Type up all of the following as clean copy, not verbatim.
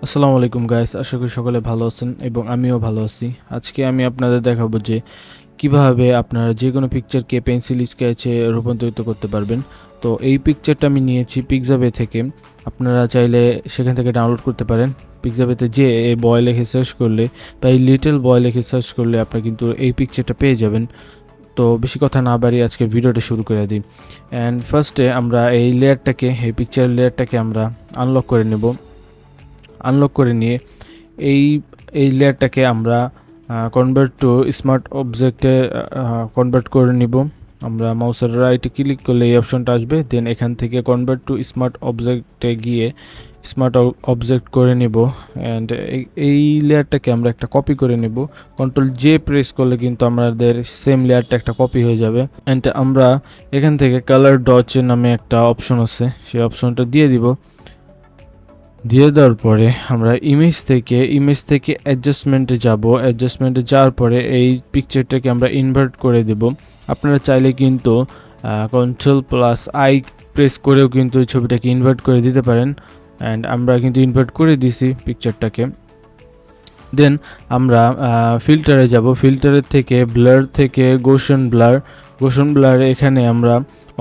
আসসালামু আলাইকুম গাইস, আশা করি সকলে ভালো আছেন এবং আমিও ভালো আছি। আজকে আমি আপনাদের দেখাবো যে কিভাবে আপনারা যে কোনো পিকচারকে পেন্সিল স্কেচে রূপান্তরিত করতে পারবেন। তো এই পিকচারটা আমি নিয়েছি পিক্সাবে থেকে। আপনারা চাইলে সেখান থেকে ডাউনলোড করতে পারেন। পিক্সাবেতে যে এই বয় লিখে সার্চ করলে বা এই লিটল বয় লিখে সার্চ করলে আপনারা কিন্তু এই পিকচারটা পেয়ে যাবেন। তো বেশি কথা না বাড়িয়ে আজকে ভিডিওটা শুরু করে দিই। অ্যান্ড ফার্স্টে আমরা এই পিকচার লেয়ারটাকে আমরা আনলক করে নেব। আনলক করে নিয়ে এই এই লেয়ারটাকে আমরা কনভার্ট টু স্মার্ট অবজেক্টে কনভার্ট করে নিব। আমরা মাউসের রাইটে ক্লিক করলে এই অপশনটা আসবে, দেন এখান থেকে কনভার্ট টু স্মার্ট অবজেক্টে গিয়ে স্মার্ট অবজেক্ট করে নিব। অ্যান্ড এই লেয়ারটাকে আমরা একটা কপি করে নিব। কন্ট্রোল জে প্রেস করলে কিন্তু আমাদের সেম লেয়ারটা একটা কপি হয়ে যাবে। অ্যান্ড আমরা এখান থেকে কালার ডচ নামে একটা অপশন আছে, সেই অপশনটা দিয়ে দিব। দিয়ে দেওয়ার পরে আমরা ইমেজ থেকে অ্যাডজাস্টমেন্টে যাব। অ্যাডজাস্টমেন্টে যাওয়ার পরে এই পিকচারটাকে আমরা ইনভার্ট করে দেব। আপনারা চাইলে কিন্তু কন্ট্রোল প্লাস আই প্রেস করেও কিন্তু এই ছবিটাকে ইনভার্ট করে দিতে পারেন। অ্যান্ড আমরা কিন্তু ইনভার্ট করে দিছি পিকচারটাকে। দেন আমরা ফিল্টারে যাব। ফিল্টারের থেকে ব্লার থেকে গোশন ব্লার এখানে আমরা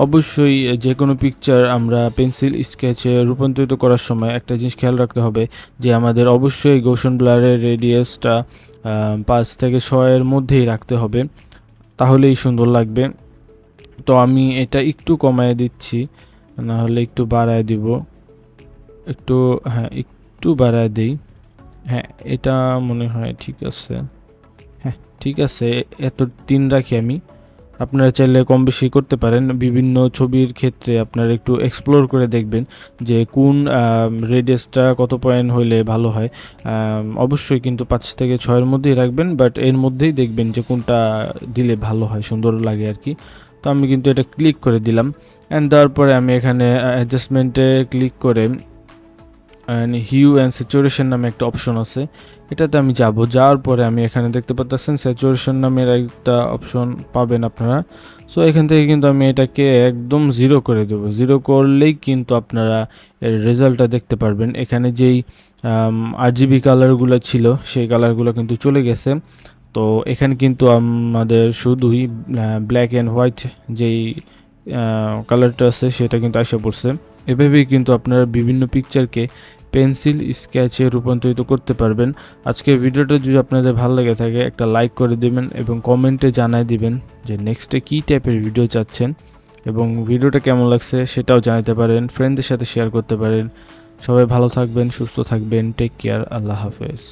অবশ্যই যে কোনো পিকচার আমরা পেন্সিল স্কেচে রূপান্তরিত করার সময় একটা জিনিস খেয়াল রাখতে হবে যে আমাদের অবশ্যই গোশন ব্লারের রেডিয়াসটা 5 থেকে 6 মধ্যেই রাখতে হবে, তাহলেই সুন্দর লাগবে। তো আমি এটা একটু কমায় দিচ্ছি, না হলে একটু বাড়ায় দিব। একটু বাড়ায় দিই। হ্যাঁ, এটা মনে হয় ঠিক আছে। হ্যাঁ, ঠিক আছে, এত 3 রাখি আমি। আপনারা চাইলে কম বেশি করতে পারেন। বিভিন্ন ছবির ক্ষেত্রে আপনারা একটু এক্সপ্লোর করে দেখবেন যে কোন রেডিয়াসটা কত পয়েন্ট হইলে ভালো হয়। অবশ্যই কিন্তু 5 থেকে 6 মধ্যেই রাখবেন, বাট এর মধ্যেই দেখবেন যে কোনটা দিলে ভালো হয়, সুন্দর লাগে আর কি। তো আমি কিন্তু এটা ক্লিক করে দিলাম। অ্যান্ড তারপরে আমি এখানে অ্যাডজাস্টমেন্টে ক্লিক করে হিউ অ্যান্ড স্যাচুরেশন নামে একটা অপশন আছে, এটাতে আমি যাওয়ার পরে আমি এখানে দেখতে পাচ্ছেন স্যাচুরেশন নামের একটা অপশন পাবেন আপনারা। সো এখান থেকে কিন্তু আমি এটাকে একদম 0 করে দেবো। 0 করলেই কিন্তু আপনারা এর রেজাল্টটা দেখতে পারবেন। এখানে যেই RGB কালারগুলো ছিল সেই কালারগুলো কিন্তু চলে গেছে। তো এখানে কিন্তু আমাদের শুধুই ব্ল্যাক অ্যান্ড হোয়াইট যেই কালারটা আছে সেটা কিন্তু আসে পড়ছে। এভাবেই কিন্তু আপনারা বিভিন্ন পিকচারকে পেন্সিল স্কেচে রূপান্তরিত করতে পারবেন। আজকের ভিডিওটা যদি আপনাদের ভালো লেগে থাকে একটা লাইক করে দিবেন এবং কমেন্টে জানাই দিবেন যে নেক্সটে কী টাইপের ভিডিও চাচ্ছেন এবং ভিডিওটা কেমন লাগছে সেটাও জানাতে পারেন, ফ্রেন্ডদের সাথে শেয়ার করতে পারেন। সবাই ভালো থাকবেন, সুস্থ থাকবেন, টেক কেয়ার, আল্লাহ হাফেজ।